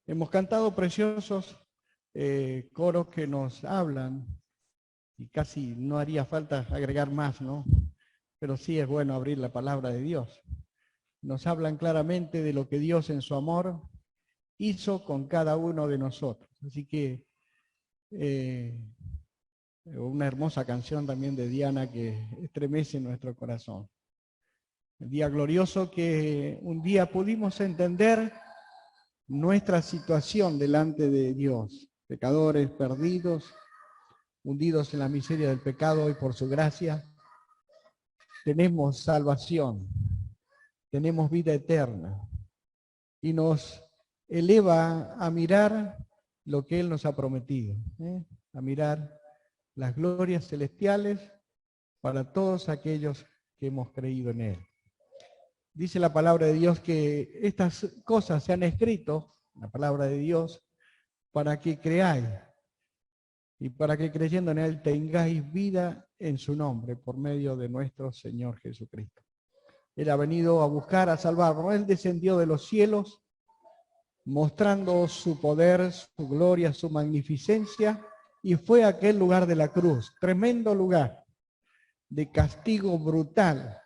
Hemos cantado preciosos coros que nos hablan, y casi no haría falta agregar más, ¿no? Pero sí es bueno abrir la palabra de Dios. Nos hablan claramente de lo que Dios en su amor hizo con cada uno de nosotros. Así que una hermosa canción también de Diana que estremece nuestro corazón. El día glorioso que un día pudimos entender nuestra situación delante de Dios, pecadores perdidos, hundidos en la miseria del pecado, y por su gracia tenemos salvación, tenemos vida eterna, y nos eleva a mirar lo que Él nos ha prometido, a mirar las glorias celestiales para todos aquellos que hemos creído en Él. Dice la palabra de Dios que estas cosas se han escrito, la palabra de Dios, para que creáis y para que creyendo en Él tengáis vida en su nombre por medio de nuestro Señor Jesucristo. Él ha venido a buscar, a salvarnos. Él descendió de los cielos mostrando su poder, su gloria, su magnificencia, y fue a aquel lugar de la cruz, tremendo lugar de castigo brutal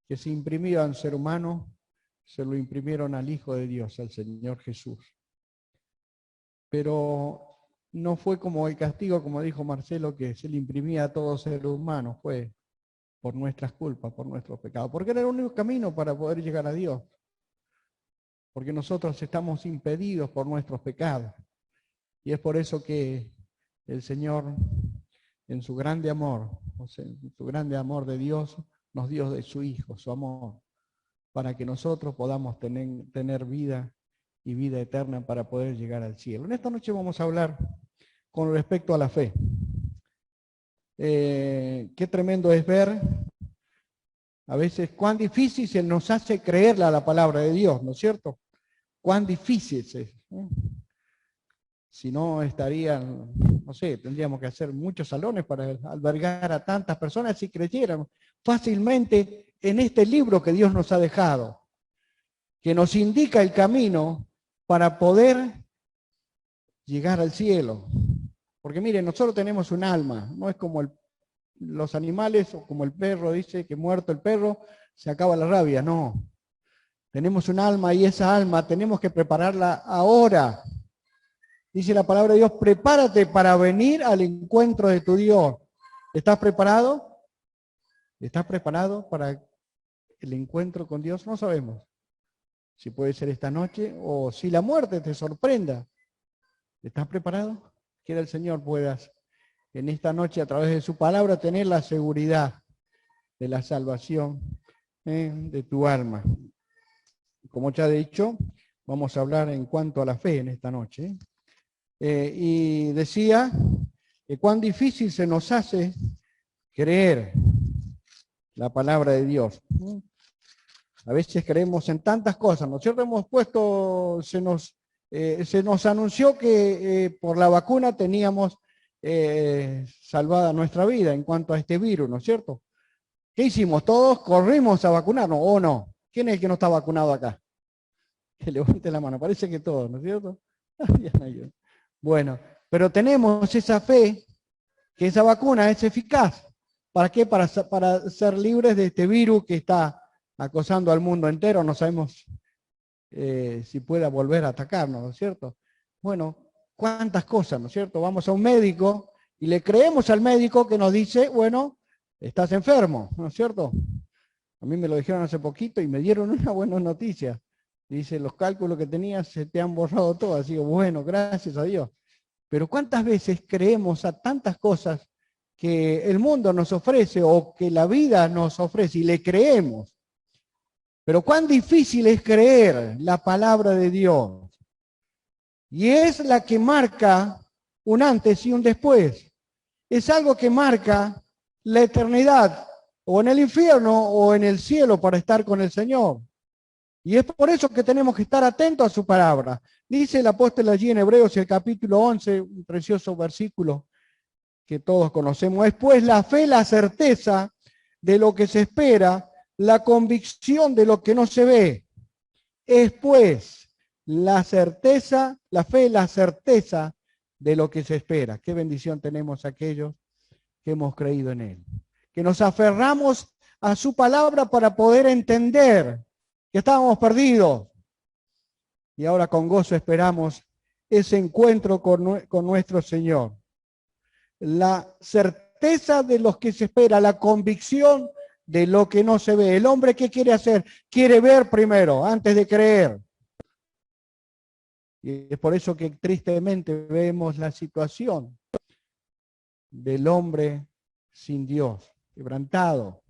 que se imprimió al ser humano, se lo imprimieron al Hijo de Dios, al Señor Jesús. Pero no fue como el castigo, como dijo Marcelo, que se le imprimía a todo ser humano, fue por nuestras culpas, por nuestros pecados, porque era el único camino para poder llegar a Dios, porque nosotros estamos impedidos por nuestros pecados, y es por eso que el Señor, en su grande amor, o sea, en su grande amor de Dios, nos dio de su Hijo, su amor, para que nosotros podamos tener vida y vida eterna para poder llegar al cielo. En esta noche vamos a hablar con respecto a la fe. Qué tremendo es ver a veces cuán difícil se nos hace creerle a la palabra de Dios, ¿no es cierto? Cuán difícil es. Si no estarían, no sé, tendríamos que hacer muchos salones para albergar a tantas personas si creyeran fácilmente en este libro que Dios nos ha dejado, que nos indica el camino para poder llegar al cielo. Porque miren, nosotros tenemos un alma, no es como los animales o como el perro, dice que muerto el perro se acaba la rabia, no. Tenemos un alma y esa alma tenemos que prepararla ahora. Dice la palabra de Dios, prepárate para venir al encuentro de tu Dios. ¿Estás preparado? ¿Estás preparado para el encuentro con Dios? No sabemos si puede ser esta noche o si la muerte te sorprenda. ¿Estás preparado? Quiera el Señor puedas en esta noche a través de su palabra tener la seguridad de la salvación de tu alma. Como ya he dicho, vamos a hablar en cuanto a la fe en esta noche. Y decía que cuán difícil se nos hace creer la palabra de Dios. A veces creemos en tantas cosas, ¿no es cierto? Hemos puesto, se nos anunció que por la vacuna teníamos salvada nuestra vida en cuanto a este virus, ¿no es cierto? ¿Qué hicimos? Todos corrimos a vacunarnos, ¿o no? ¿Quién es el que no está vacunado acá? Que levante la mano, parece que todos, ¿no es cierto? Bueno, pero tenemos esa fe que esa vacuna es eficaz. ¿Para qué? Para ser libres de este virus que está acosando al mundo entero. No sabemos si pueda volver a atacarnos, ¿no es cierto? Bueno, cuántas cosas, ¿no es cierto? Vamos a un médico y le creemos al médico que nos dice, bueno, estás enfermo, ¿no es cierto? A mí me lo dijeron hace poquito y me dieron una buena noticia. Dice, los cálculos que tenías se te han borrado todos. Así que bueno, gracias a Dios. Pero ¿cuántas veces creemos a tantas cosas que el mundo nos ofrece o que la vida nos ofrece y le creemos? Pero cuán difícil es creer la palabra de Dios. Y es la que marca un antes y un después. Es algo que marca la eternidad, o en el infierno o en el cielo para estar con el Señor. Y es por eso que tenemos que estar atentos a su palabra. Dice el apóstol allí en Hebreos, el capítulo 11, un precioso versículo que todos conocemos. Es pues la fe, la certeza de lo que se espera, la convicción de lo que no se ve. Es pues La certeza, la fe, la certeza de lo que se espera. Qué bendición tenemos aquellos que hemos creído en Él. Que nos aferramos a su palabra para poder entender que estábamos perdidos. Y ahora con gozo esperamos ese encuentro con nuestro Señor. La certeza de lo que se espera, la convicción de lo que no se ve. El hombre, ¿qué quiere hacer? Quiere ver primero, antes de creer. Y es por eso que tristemente vemos la situación del hombre sin Dios, quebrantado,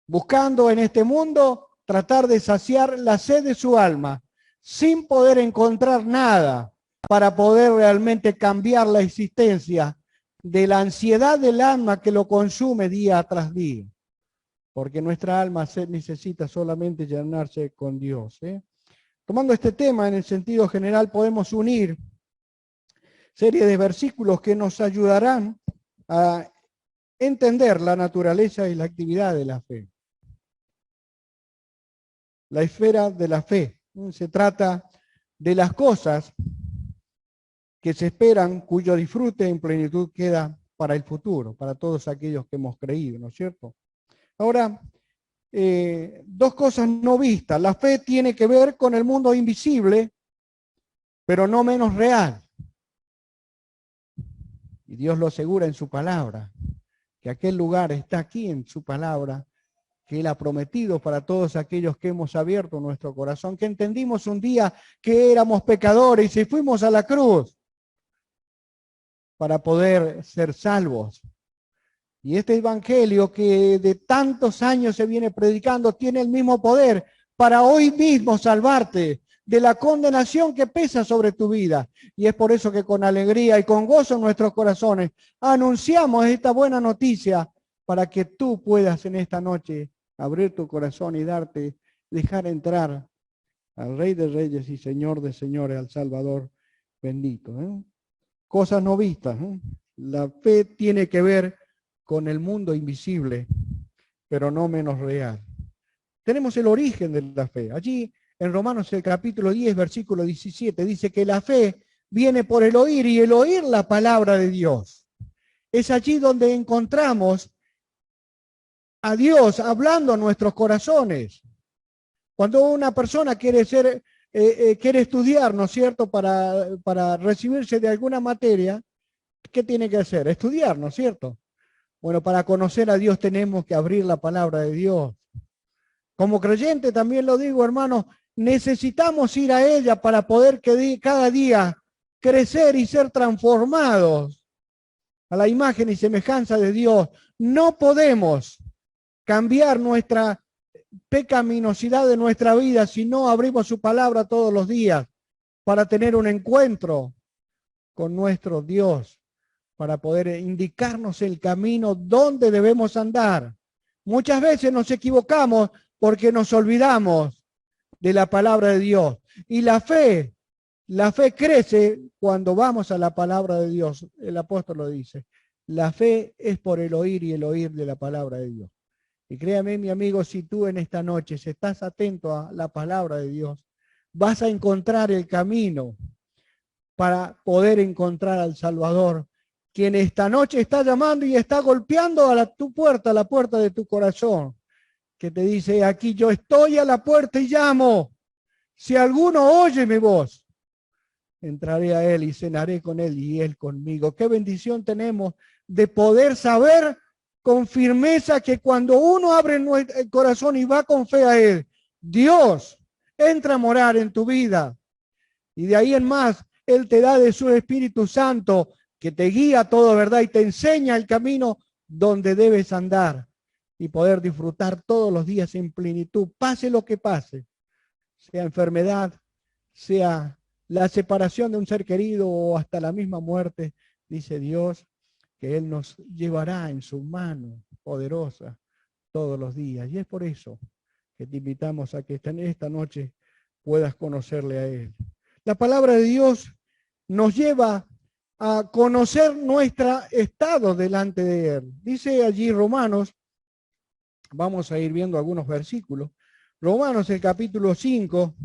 buscando en este mundo tratar de saciar la sed de su alma, sin poder encontrar nada para poder realmente cambiar la existencia de la ansiedad del alma que lo consume día tras día. Porque nuestra alma necesita solamente llenarse con Dios. Tomando este tema en el sentido general, podemos unir serie de versículos que nos ayudarán a entender la naturaleza y la actividad de la fe. La esfera de la fe. Se trata de las cosas que se esperan, cuyo disfrute en plenitud queda para el futuro, para todos aquellos que hemos creído, ¿no es cierto? Ahora, dos cosas no vistas. La fe tiene que ver con el mundo invisible, pero no menos real. Y Dios lo asegura en su palabra, que aquel lugar está aquí en su palabra, que Él ha prometido para todos aquellos que hemos abierto nuestro corazón, que entendimos un día que éramos pecadores y fuimos a la cruz para poder ser salvos. Y este evangelio que de tantos años se viene predicando tiene el mismo poder para hoy mismo salvarte de la condenación que pesa sobre tu vida. Y es por eso que con alegría y con gozo en nuestros corazones anunciamos esta buena noticia para que tú puedas en esta noche abrir tu corazón y dejar entrar al Rey de Reyes y Señor de Señores, al Salvador bendito. Cosas no vistas. La fe tiene que ver con el mundo invisible, pero no menos real. Tenemos el origen de la fe. Allí en Romanos el capítulo 10, versículo 17, dice que la fe viene por el oír y el oír la palabra de Dios. Es allí donde encontramos a Dios hablando a nuestros corazones. Cuando una persona quiere estudiar, ¿no es cierto?, para recibirse de alguna materia, ¿qué tiene que hacer? Estudiar, ¿no es cierto? Bueno, para conocer a Dios tenemos que abrir la palabra de Dios. Como creyente también lo digo, hermano, necesitamos ir a ella para poder cada día crecer y ser transformados a la imagen y semejanza de Dios. No podemos cambiar nuestra pecaminosidad de nuestra vida si no abrimos su palabra todos los días para tener un encuentro con nuestro Dios, para poder indicarnos el camino donde debemos andar. Muchas veces nos equivocamos porque nos olvidamos de la palabra de Dios. Y la fe crece cuando vamos a la palabra de Dios. El apóstol lo dice. La fe es por el oír y el oír de la palabra de Dios. Y créame, mi amigo, si tú en esta noche estás atento a la palabra de Dios, vas a encontrar el camino para poder encontrar al Salvador, quien esta noche está llamando y está golpeando a tu puerta, a la puerta de tu corazón, que te dice: aquí yo estoy a la puerta y llamo. Si alguno oye mi voz, entraré a él y cenaré con él y él conmigo. Qué bendición tenemos de poder saber con firmeza que cuando uno abre el corazón y va con fe a él, Dios entra a morar en tu vida. Y de ahí en más, Él te da de su Espíritu Santo, que te guía a toda verdad y te enseña el camino donde debes andar y poder disfrutar todos los días en plenitud, pase lo que pase, sea enfermedad, sea la separación de un ser querido o hasta la misma muerte. Dice Dios que Él nos llevará en su mano poderosa todos los días. Y es por eso que te invitamos a que esta noche puedas conocerle a Él. La palabra de Dios nos lleva a conocer nuestro estado delante de Él. Dice allí Romanos, vamos a ir viendo algunos versículos. Romanos, el capítulo 5,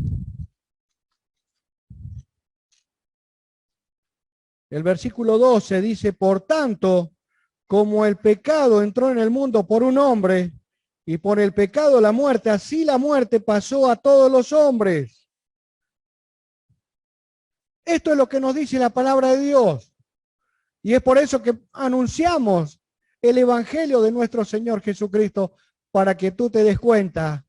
El versículo 12 dice, por tanto, como el pecado entró en el mundo por un hombre, y por el pecado la muerte, así la muerte pasó a todos los hombres. Esto es lo que nos dice la palabra de Dios. Y es por eso que anunciamos el evangelio de nuestro Señor Jesucristo, para que tú te des cuenta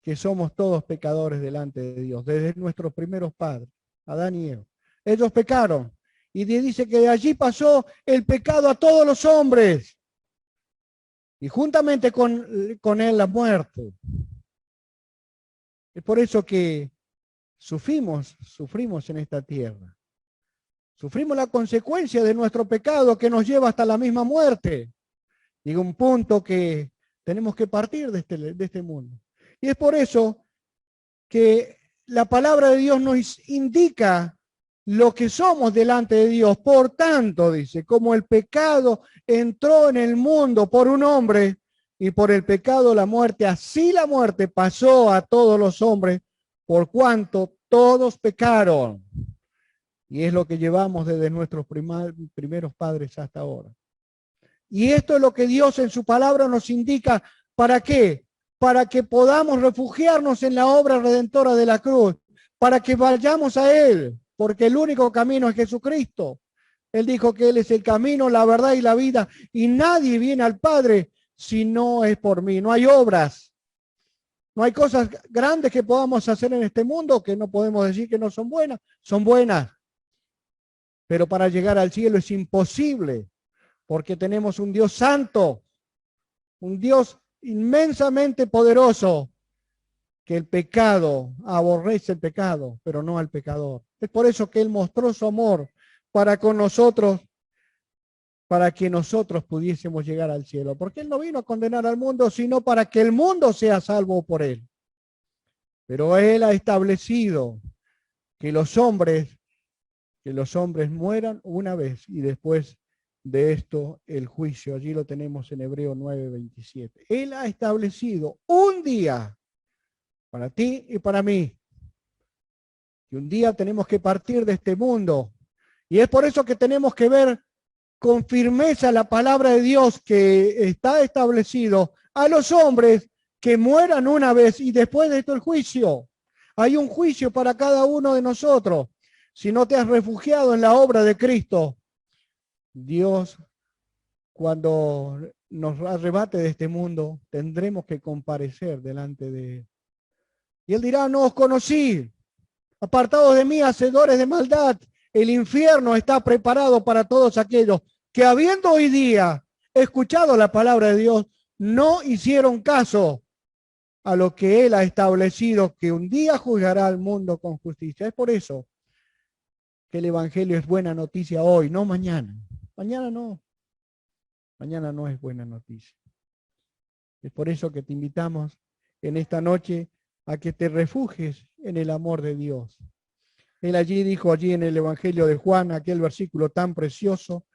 que somos todos pecadores delante de Dios, desde nuestros primeros padres, Adán y Eva. Ellos pecaron. Y dice que de allí pasó el pecado a todos los hombres. Y juntamente con él la muerte. Es por eso que sufrimos en esta tierra. Sufrimos la consecuencia de nuestro pecado que nos lleva hasta la misma muerte. Llega un punto que tenemos que partir de este mundo. Y es por eso que la palabra de Dios nos indica lo que somos delante de Dios. Por tanto, dice, como el pecado entró en el mundo por un hombre y por el pecado la muerte, así la muerte pasó a todos los hombres, por cuanto todos pecaron. Y es lo que llevamos desde nuestros primeros padres hasta ahora. Y esto es lo que Dios en su palabra nos indica. ¿Para qué? Para que podamos refugiarnos en la obra redentora de la cruz, para que vayamos a Él, porque el único camino es Jesucristo. Él dijo que Él es el camino, la verdad y la vida, y nadie viene al Padre si no es por mí. No hay obras, no hay cosas grandes que podamos hacer en este mundo que no podemos decir que no son buenas. Son buenas, pero para llegar al cielo es imposible, porque tenemos un Dios santo, un Dios inmensamente poderoso, que el pecado aborrece el pecado, pero no al pecador. Es por eso que Él mostró su amor para con nosotros, para que nosotros pudiésemos llegar al cielo. Porque Él no vino a condenar al mundo, sino para que el mundo sea salvo por Él. Pero Él ha establecido que los hombres mueran una vez y después de esto el juicio. Allí lo tenemos en Hebreos 9:27. Él ha establecido un día para ti y para mí. Y un día tenemos que partir de este mundo. Y es por eso que tenemos que ver con firmeza la palabra de Dios, que está establecido a los hombres que mueran una vez y después de esto el juicio. Hay un juicio para cada uno de nosotros. Si no te has refugiado en la obra de Cristo, Dios, cuando nos arrebate de este mundo, tendremos que comparecer delante de Él. Y Él dirá, no os conocí, apartados de mí, hacedores de maldad. El infierno está preparado para todos aquellos que, habiendo hoy día escuchado la palabra de Dios, no hicieron caso a lo que Él ha establecido, que un día juzgará al mundo con justicia. Es por eso que el Evangelio es buena noticia hoy, no mañana. Mañana no. Mañana no es buena noticia. Es por eso que te invitamos en esta noche a que te refugies en el amor de Dios. Él allí dijo, allí en el Evangelio de Juan, aquel versículo tan precioso,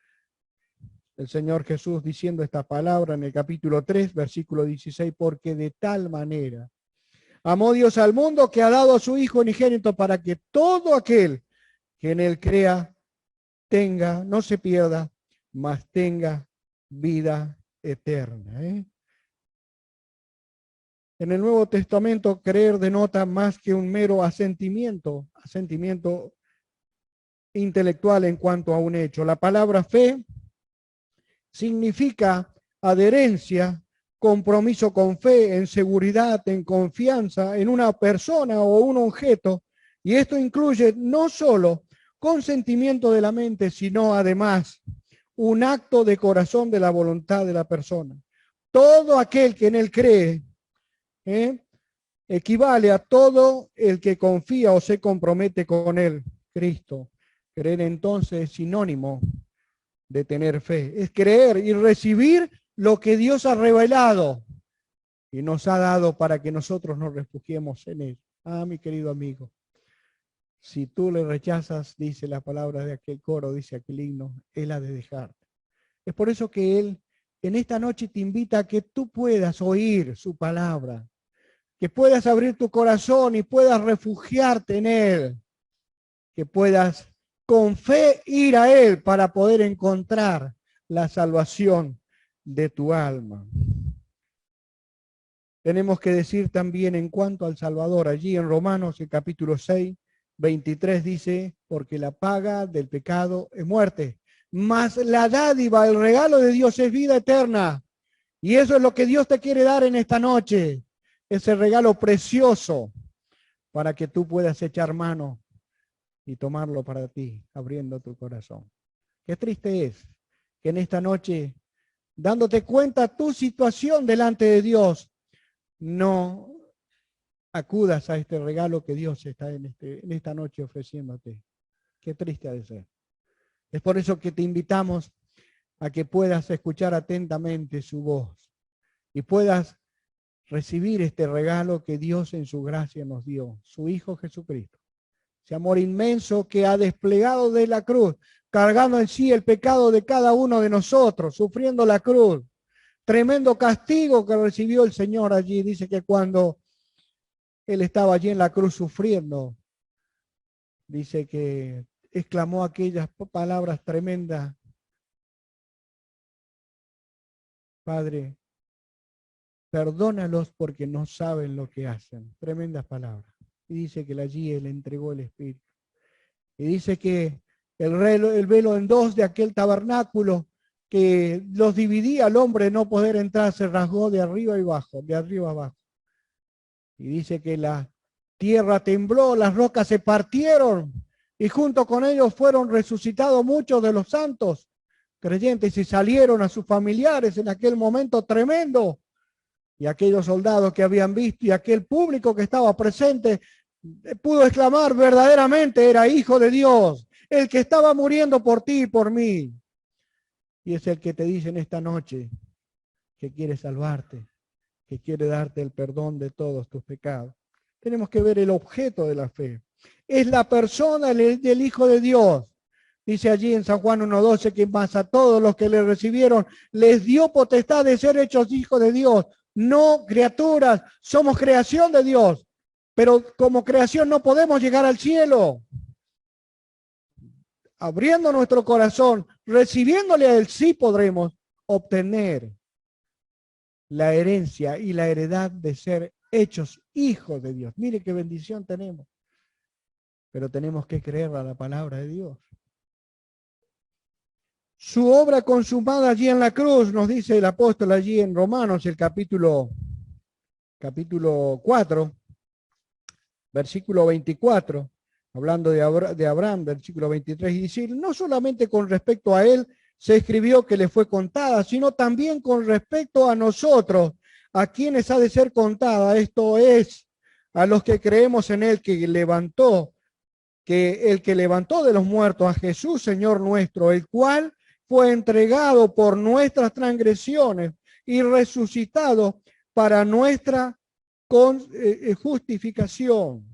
el Señor Jesús diciendo esta palabra en el capítulo 3, versículo 16, porque de tal manera amó Dios al mundo que ha dado a su Hijo unigénito para que todo aquel que en Él crea tenga, no se pierda, mas tenga vida eterna. En el Nuevo Testamento, creer denota más que un mero asentimiento intelectual en cuanto a un hecho. La palabra fe significa adherencia, compromiso con fe, en seguridad, en confianza, en una persona o un objeto. Y esto incluye no solo consentimiento de la mente, sino además un acto de corazón de la voluntad de la persona. Todo aquel que en Él cree, equivale a todo el que confía o se compromete con Él, Cristo. Creer entonces es sinónimo de tener fe. Es creer y recibir lo que Dios ha revelado y nos ha dado para que nosotros nos refugiemos en Él. Ah, mi querido amigo, si tú le rechazas, dice la palabra de aquel coro, dice aquel himno, Él ha de dejarte. Es por eso que Él en esta noche te invita a que tú puedas oír su palabra, que puedas abrir tu corazón y puedas refugiarte en Él, que puedas con fe ir a Él para poder encontrar la salvación de tu alma. Tenemos que decir también en cuanto al Salvador, allí en Romanos, el capítulo 6, 23 dice, porque la paga del pecado es muerte, mas la dádiva, el regalo de Dios es vida eterna. Y eso es lo que Dios te quiere dar en esta noche, ese regalo precioso para que tú puedas echar mano y tomarlo para ti, abriendo tu corazón. Qué triste es que en esta noche, dándote cuenta tu situación delante de Dios, no acudas a este regalo que Dios está en esta noche ofreciéndote. Qué triste ha de ser. Es por eso que te invitamos a que puedas escuchar atentamente su voz y puedas recibir este regalo que Dios en su gracia nos dio, su Hijo Jesucristo. Ese amor inmenso que ha desplegado de la cruz, cargando en sí el pecado de cada uno de nosotros, sufriendo la cruz. Tremendo castigo que recibió el Señor allí. Dice que cuando Él estaba allí en la cruz sufriendo, dice que exclamó aquellas palabras tremendas. Padre, perdónalos porque no saben lo que hacen. Tremendas palabras. Y dice que allí Él entregó el Espíritu. Y dice que el velo en dos de aquel tabernáculo que los dividía al hombre no poder entrar, se rasgó de arriba y abajo, de arriba abajo. Y dice que la tierra tembló, las rocas se partieron y junto con ellos fueron resucitados muchos de los santos creyentes y salieron a sus familiares en aquel momento tremendo. Y aquellos soldados que habían visto y aquel público que estaba presente pudo exclamar, verdaderamente era Hijo de Dios, el que estaba muriendo por ti y por mí. Y es el que te dice en esta noche que quiere salvarte, que quiere darte el perdón de todos tus pecados. Tenemos que ver el objeto de la fe. Es la persona del Hijo de Dios. Dice allí en San Juan 1:12 que más a todos los que le recibieron les dio potestad de ser hechos hijos de Dios. No criaturas, somos creación de Dios. Pero como creación no podemos llegar al cielo. Abriendo nuestro corazón, recibiéndole a Él, sí podremos obtener la herencia y la heredad de ser hechos hijos de Dios. Mire qué bendición tenemos. Pero tenemos que creer a la palabra de Dios. Su obra consumada allí en la cruz, nos dice el apóstol allí en Romanos, el capítulo 4, versículo 24, hablando de Abraham, versículo 23, y dice, no solamente con respecto a él se escribió que le fue contada, sino también con respecto a nosotros, a quienes ha de ser contada, esto es, a los que creemos en él, el que levantó de los muertos a Jesús, Señor nuestro, el cual fue entregado por nuestras transgresiones y resucitado para nuestra justificación.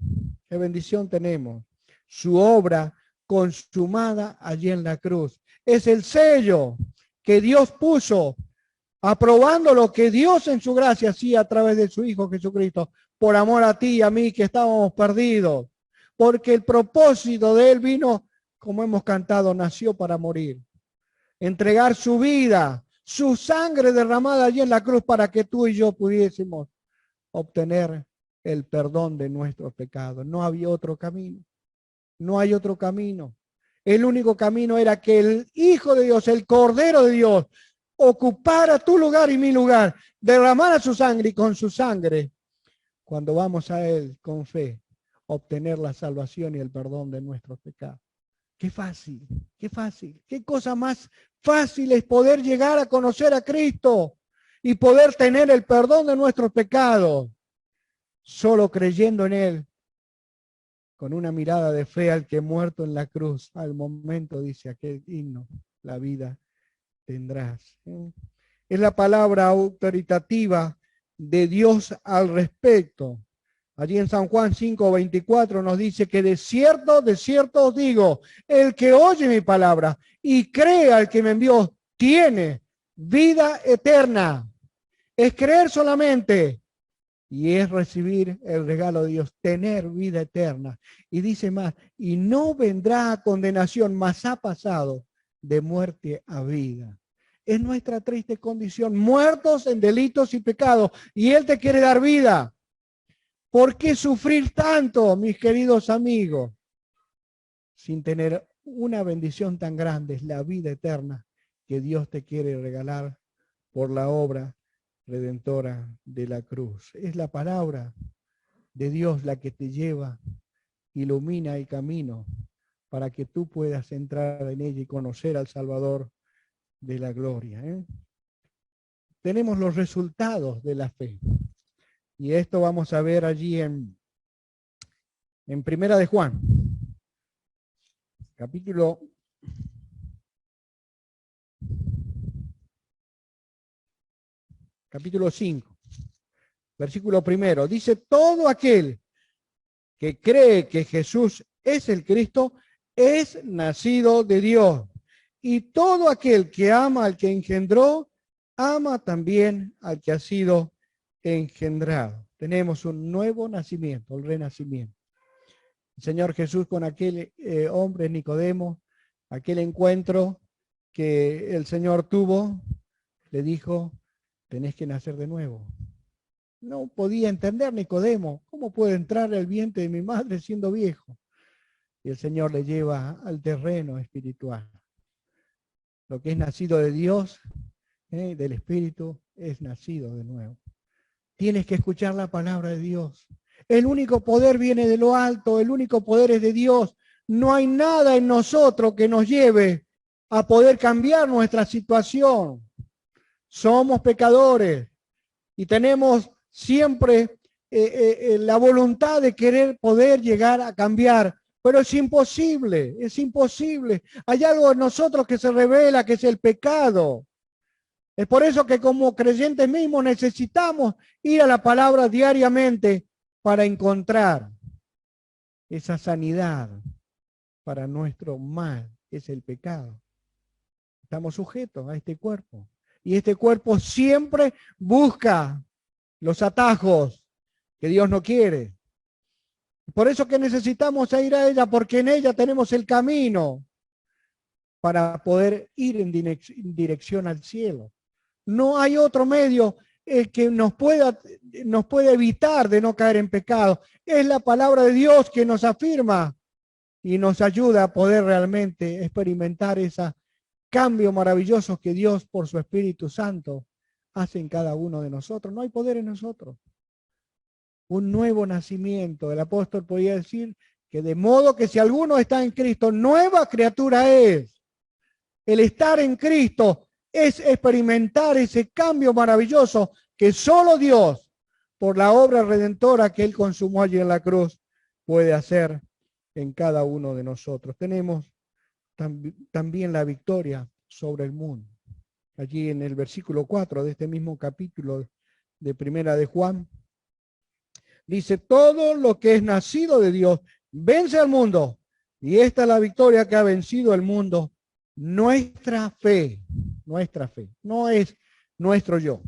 Qué bendición tenemos. Su obra consumada allí en la cruz. Es el sello que Dios puso, aprobando lo que Dios en su gracia hacía a través de su Hijo Jesucristo, por amor a ti y a mí que estábamos perdidos. Porque el propósito de Él vino, como hemos cantado, nació para morir. Entregar su vida, su sangre derramada allí en la cruz para que tú y yo pudiésemos obtener el perdón de nuestros pecados. No había otro camino. No hay otro camino. El único camino era que el Hijo de Dios, el Cordero de Dios, ocupara tu lugar y mi lugar, derramara su sangre y con su sangre, cuando vamos a Él con fe, obtener la salvación y el perdón de nuestros pecados. Qué fácil, qué fácil. Qué cosa más fácil es poder llegar a conocer a Cristo y poder tener el perdón de nuestros pecados, solo creyendo en Él, con una mirada de fe al que muerto en la cruz, al momento, dice aquel himno, la vida tendrás. Es la palabra autoritativa de Dios al respecto. Allí en San Juan 5:24 nos dice que de cierto os digo, el que oye mi palabra y cree al que me envió, tiene vida eterna. Es creer solamente, Y es recibir el regalo de Dios, tener vida eterna. Y dice más, y no vendrá a condenación, mas ha pasado de muerte a vida. Es nuestra triste condición, muertos en delitos y pecados, y Él te quiere dar vida. ¿Por qué sufrir tanto, mis queridos amigos, sin tener una bendición tan grande? Es la vida eterna que Dios te quiere regalar por la obra redentora de la cruz. Es la palabra de Dios la que te lleva, ilumina el camino para que tú puedas entrar en ella y conocer al Salvador de la gloria. Tenemos los resultados de la fe. Y esto vamos a ver allí en Primera de Juan, capítulo 5, versículo 1. Dice, todo aquel que cree que Jesús es el Cristo es nacido de Dios. Y todo aquel que ama al que engendró, ama también al que ha sido engendrado. Tenemos un nuevo nacimiento, el renacimiento. El Señor Jesús con aquel hombre Nicodemo, aquel encuentro que el Señor tuvo, le dijo, tenés que nacer de nuevo. No podía entender Nicodemo, ¿cómo puede entrar al vientre de mi madre siendo viejo? Y el Señor le lleva al terreno espiritual. Lo que es nacido de Dios, del Espíritu, es nacido de nuevo. Tienes que escuchar la palabra de Dios. El único poder viene de lo alto, el único poder es de Dios. No hay nada en nosotros que nos lleve a poder cambiar nuestra situación. Somos pecadores y tenemos siempre la voluntad de querer poder llegar a cambiar, pero es imposible, es imposible. Hay algo en nosotros que se revela, que es el pecado. Es por eso que como creyentes mismos necesitamos ir a la palabra diariamente para encontrar esa sanidad para nuestro mal, que es el pecado. Estamos sujetos a este cuerpo. Y este cuerpo siempre busca los atajos que Dios no quiere. Por eso que necesitamos ir a ella, porque en ella tenemos el camino para poder ir en dirección al cielo. No hay otro medio que nos pueda evitar de no caer en pecado. Es la palabra de Dios que nos afirma y nos ayuda a poder realmente experimentar ese cambio maravilloso que Dios por su Espíritu Santo hace en cada uno de nosotros. No hay poder en nosotros. Un nuevo nacimiento. El apóstol podía decir que de modo que si alguno está en Cristo, nueva criatura es. El estar en Cristo es experimentar ese cambio maravilloso que solo Dios, por la obra redentora que Él consumó allí en la cruz, puede hacer en cada uno de nosotros. Tenemos también la victoria sobre el mundo. Allí en el versículo 4 de este mismo capítulo de Primera de Juan, dice, todo lo que es nacido de Dios vence al mundo, y esta es la victoria que ha vencido el mundo, nuestra fe, no es nuestro yo.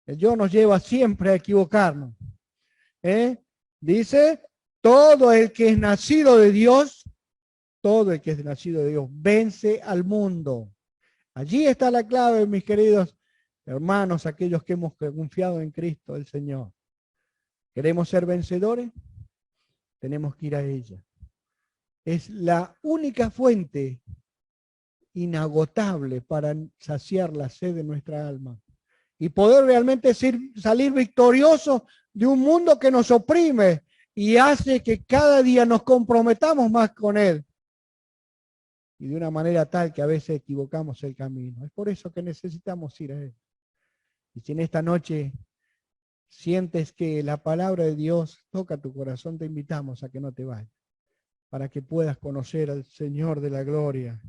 El yo nos lleva siempre a equivocarnos. Dice, todo el que es nacido de Dios, vence al mundo. Allí está la clave, mis queridos hermanos, aquellos que hemos confiado en Cristo, el Señor. ¿Queremos ser vencedores? Tenemos que ir a ella. Es la única fuente inagotable para saciar la sed de nuestra alma y poder realmente salir victoriosos de un mundo que nos oprime y hace que cada día nos comprometamos más con Él y de una manera tal que a veces equivocamos el camino. Es por eso que necesitamos ir a Él. Y si en esta noche sientes que la palabra de Dios toca tu corazón, te invitamos a que no te vayas, para que puedas conocer al Señor de la gloria,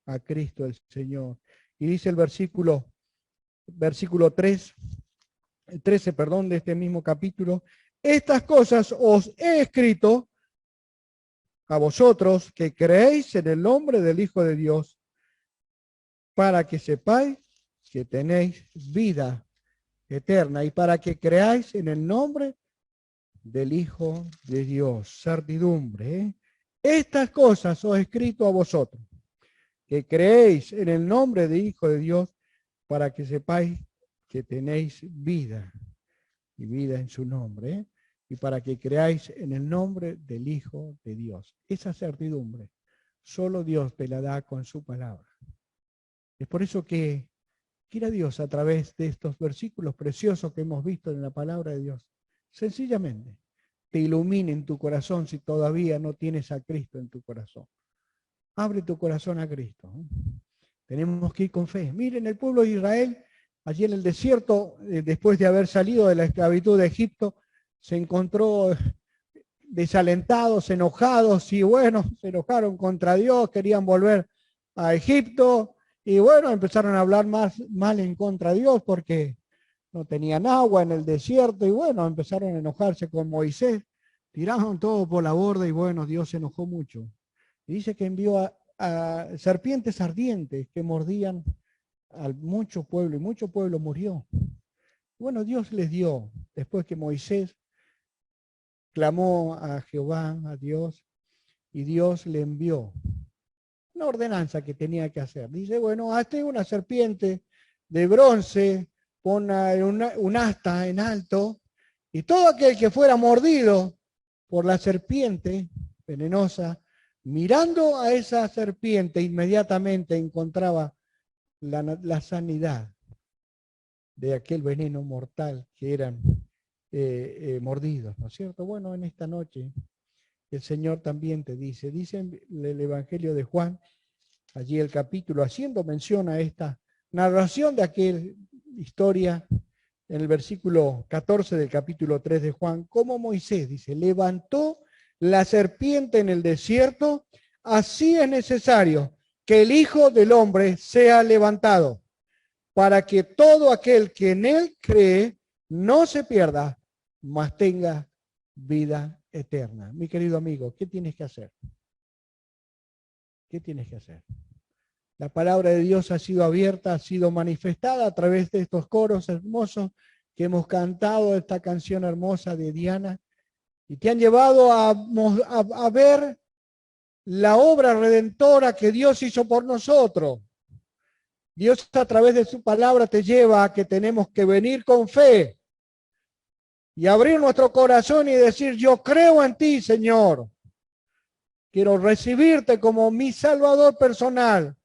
a Cristo el Señor. Y dice el versículo 13 de este mismo capítulo, estas cosas os he escrito a vosotros que creéis en el nombre del Hijo de Dios, para que sepáis que tenéis vida eterna, y para que creáis en el nombre del Hijo de Dios. Certidumbre, ¿eh? Estas cosas os he escrito a vosotros, que creéis en el nombre del Hijo de Dios, para que sepáis que tenéis vida, y vida en su nombre, ¿eh? Y para que creáis en el nombre del Hijo de Dios. Esa certidumbre solo Dios te la da con su palabra. Es por eso que quiera Dios, a través de estos versículos preciosos que hemos visto en la palabra de Dios, sencillamente te ilumine en tu corazón si todavía no tienes a Cristo en tu corazón. Abre tu corazón a Cristo. Tenemos que ir con fe. Miren, el pueblo de Israel, allí en el desierto, después de haber salido de la esclavitud de Egipto, se encontró desalentados, enojados, y bueno, se enojaron contra Dios, querían volver a Egipto, y bueno, empezaron a hablar mal en contra de Dios porque no tenían agua en el desierto, y bueno, empezaron a enojarse con Moisés, tiraron todo por la borda, y bueno, Dios se enojó mucho. Y dice que envió a serpientes ardientes que mordían a mucho pueblo, y mucho pueblo murió. Bueno, Dios les dio, después que Moisés clamó a Jehová, a Dios, y Dios le envió una ordenanza que tenía que hacer. Dice, bueno, hazte una serpiente de bronce, pon un asta en alto, y todo aquel que fuera mordido por la serpiente venenosa, mirando a esa serpiente, inmediatamente encontraba la sanidad de aquel veneno mortal que eran mordidos, ¿no es cierto? Bueno, en esta noche el Señor también te dice en el Evangelio de Juan, allí el capítulo, haciendo mención a esta narración de aquella historia, en el versículo 14 del capítulo 3 de Juan, como Moisés, dice, levantó la serpiente en el desierto, así es necesario que el Hijo del Hombre sea levantado, para que todo aquel que en él cree no se pierda, mas tenga vida eterna. Mi querido amigo, ¿qué tienes que hacer? ¿Qué tienes que hacer? La palabra de Dios ha sido abierta, ha sido manifestada a través de estos coros hermosos que hemos cantado, esta canción hermosa de Diana, y te han llevado a ver la obra redentora que Dios hizo por nosotros. Dios a través de su palabra te lleva a que tenemos que venir con fe y abrir nuestro corazón y decir, yo creo en ti, Señor. Quiero recibirte como mi Salvador personal.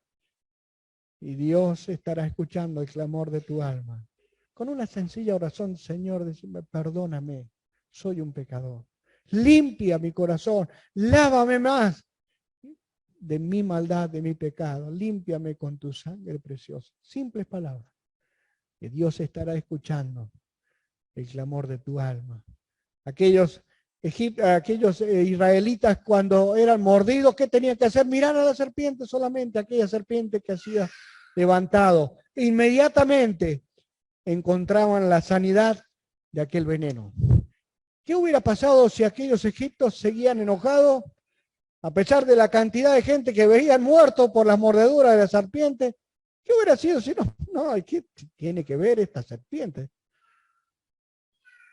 Y Dios estará escuchando el clamor de tu alma. Con una sencilla oración, Señor, decime, perdóname, soy un pecador. Limpia mi corazón, lávame más de mi maldad, de mi pecado. Límpiame con tu sangre preciosa. Simples palabras. Que Dios estará escuchando el clamor de tu alma. Aquellos israelitas cuando eran mordidos, ¿qué tenían que hacer? Mirar a la serpiente solamente, aquella serpiente que hacía levantado. Inmediatamente encontraban la sanidad de aquel veneno. ¿Qué hubiera pasado si aquellos egipcios seguían enojados? A pesar de la cantidad de gente que veían muerto por las mordeduras de la serpiente, ¿qué hubiera sido si no, ¿qué tiene que ver esta serpiente?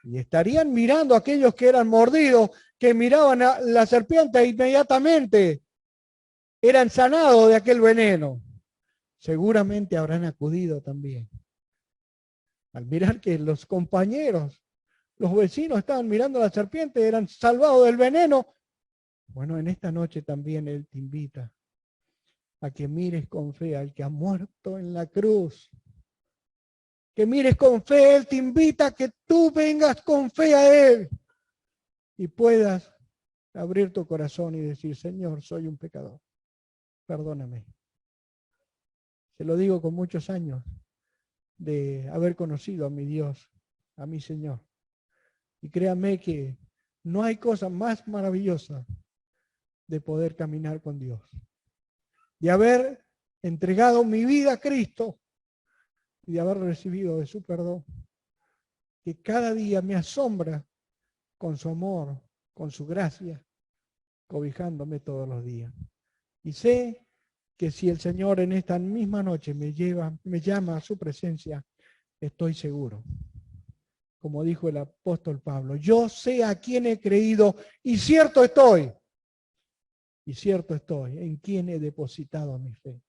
Y estarían mirando a aquellos que eran mordidos, que miraban a la serpiente e inmediatamente eran sanados de aquel veneno. Seguramente habrán acudido también. Al mirar que los compañeros, los vecinos estaban mirando a la serpiente, eran salvados del veneno. Bueno, en esta noche también Él te invita a que mires con fe al que ha muerto en la cruz. Que mires con fe, Él te invita a que tú vengas con fe a Él y puedas abrir tu corazón y decir, Señor, soy un pecador, perdóname. Se lo digo con muchos años de haber conocido a mi Dios, a mi Señor. Y créame que no hay cosa más maravillosa de poder caminar con Dios, de haber entregado mi vida a Cristo y de haber recibido de su perdón, que cada día me asombra con su amor, con su gracia, cobijándome todos los días. Y sé que si el Señor en esta misma noche me llama a su presencia, estoy seguro como dijo el apóstol Pablo, yo sé a quién he creído y cierto estoy. Y cierto estoy en quién he depositado mi fe.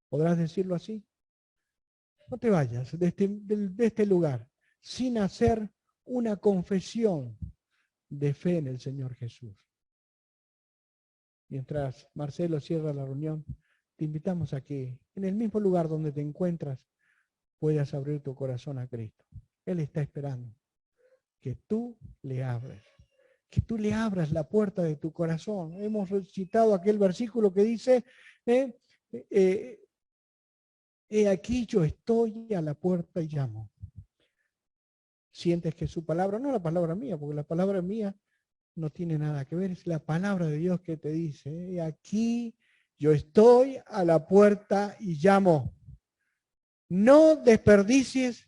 ¿Podrás decirlo así? No te vayas de este lugar sin hacer una confesión de fe en el Señor Jesús. Mientras Marcelo cierra la reunión, te invitamos a que en el mismo lugar donde te encuentras puedas abrir tu corazón a Cristo. Él está esperando que tú le abras. Que tú le abras la puerta de tu corazón. Hemos recitado aquel versículo que dice, he aquí yo estoy a la puerta y llamo. Sientes que su palabra, no la palabra mía, porque la palabra mía no tiene nada que ver, es la palabra de Dios que te dice, he aquí yo estoy a la puerta y llamo. No desperdicies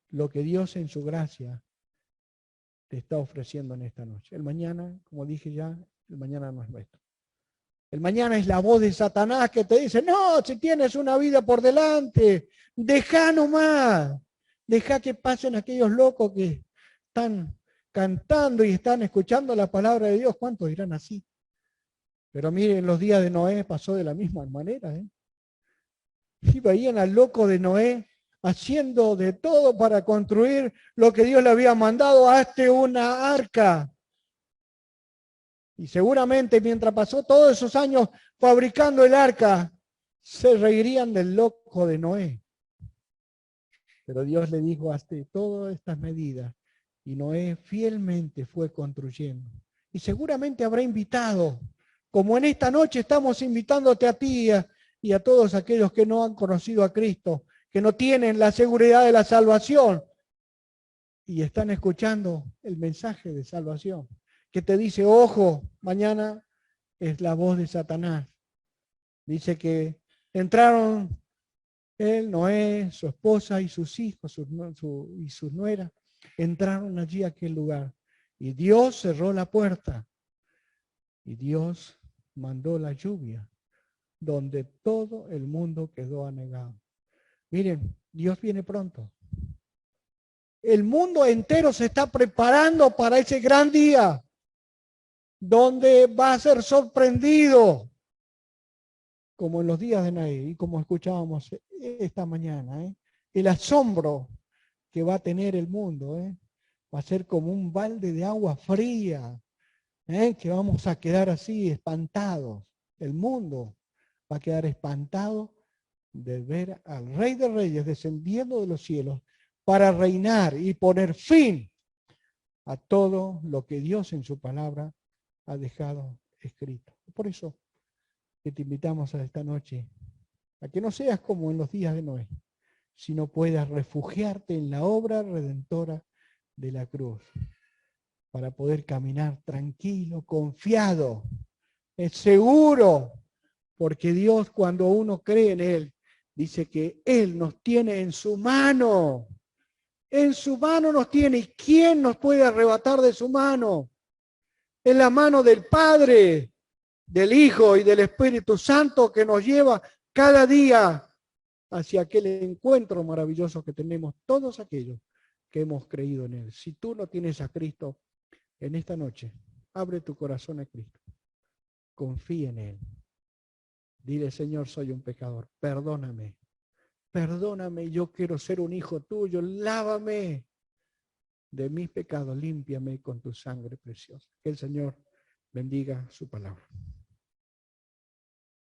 lo que Dios en su gracia te está ofreciendo en esta noche. El mañana, como dije ya, el mañana no es nuestro. El mañana es la voz de Satanás que te dice, no, si tienes una vida por delante, deja nomás, deja que pasen aquellos locos que están cantando y están escuchando la palabra de Dios. ¿Cuántos dirán así? Pero miren, los días de Noé pasó de la misma manera. Y veían al loco de Noé haciendo de todo para construir lo que Dios le había mandado, hazte una arca. Y seguramente mientras pasó todos esos años fabricando el arca, se reirían del loco de Noé. Pero Dios le dijo, hazte todas estas medidas. Y Noé fielmente fue construyendo. Y seguramente habrá invitado, como en esta noche estamos invitándote a ti y a todos aquellos que no han conocido a Cristo, que no tienen la seguridad de la salvación y están escuchando el mensaje de salvación, que te dice, ojo, mañana es la voz de Satanás. Dice que entraron él, Noé, su esposa y sus hijos y sus nueras, entraron allí a aquel lugar. Y Dios cerró la puerta. Y Dios mandó la lluvia, donde todo el mundo quedó anegado. Miren, Dios viene pronto. El mundo entero se está preparando para ese gran día, donde va a ser sorprendido, como en los días de Noé, y como escuchábamos esta mañana, el asombro que va a tener el mundo, va a ser como un balde de agua fría, que vamos a quedar así espantados. El mundo va a quedar espantado de ver al Rey de Reyes descendiendo de los cielos para reinar y poner fin a todo lo que Dios en su palabra ha dejado escrito. Por eso que te invitamos a esta noche a que no seas como en los días de Noé, sino puedas refugiarte en la obra redentora de la cruz para poder caminar tranquilo, confiado, seguro, porque Dios, cuando uno cree en Él, dice que Él nos tiene en su mano. En su mano nos tiene. ¿Y quién nos puede arrebatar de su mano? En la mano del Padre, del Hijo y del Espíritu Santo, que nos lleva cada día hacia aquel encuentro maravilloso que tenemos todos aquellos que hemos creído en Él. Si tú no tienes a Cristo en esta noche, abre tu corazón a Cristo. Confía en Él. Dile, Señor, soy un pecador. Perdóname. Perdóname, yo quiero ser un hijo tuyo. Lávame de mis pecados. Límpiame con tu sangre preciosa. Que el Señor bendiga su palabra.